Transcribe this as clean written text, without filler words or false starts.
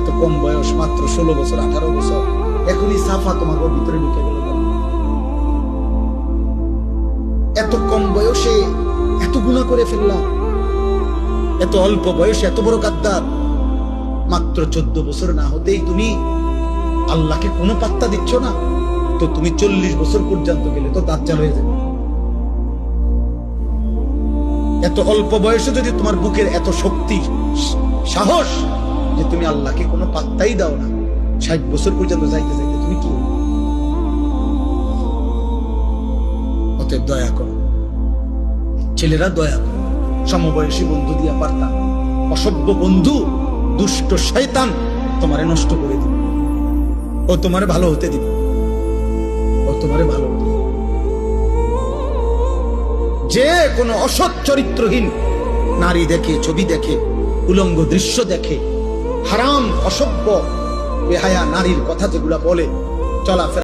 এত কম বয়স, মাত্র 16 বছর 18 বছর, এখনই সাফা তোমার ভিতরে ঢুকে গেল। এত কম বয়সে এত গুনাহ করে ফেললাম, এত অল্প বয়সে এত বড় গাদ্দার। মাত্র 14 বছর না হতেই তুমি আল্লাহকে কোনো পাত্তা দিচ্ছ না, তো তুমি 40 বছর পর্যন্ত গেলে তো দাজ্জাল হয়ে যাবে। এত অল্প বয়সে যদি তোমার বুকের এত শক্তি সাহস যে তুমি আল্লাহকে কোনো পাত্তাই দাও না, 60 বছর পর্যন্ত যাইতে যাইতে তুমি কি? অতএব দয়া করো ছেলেরা, দয়া করো, সমবয়সী বন্ধু দিয়া পারতা, অসভ্য বন্ধু দুষ্ট শয়তান তোমারে নষ্ট করে দিবে, ও তোমারে ভালো হতে দিবে, ও তোমারে ভালো হতে দিবে। যে কোনো অসৎ চরিত্রহীন নারী দেখে, ছবি দেখে, উলঙ্গ দৃশ্য দেখে, হারাম অসভ্য বেহায়া নারীর কথা যেগুলা বলে, চলাফেরা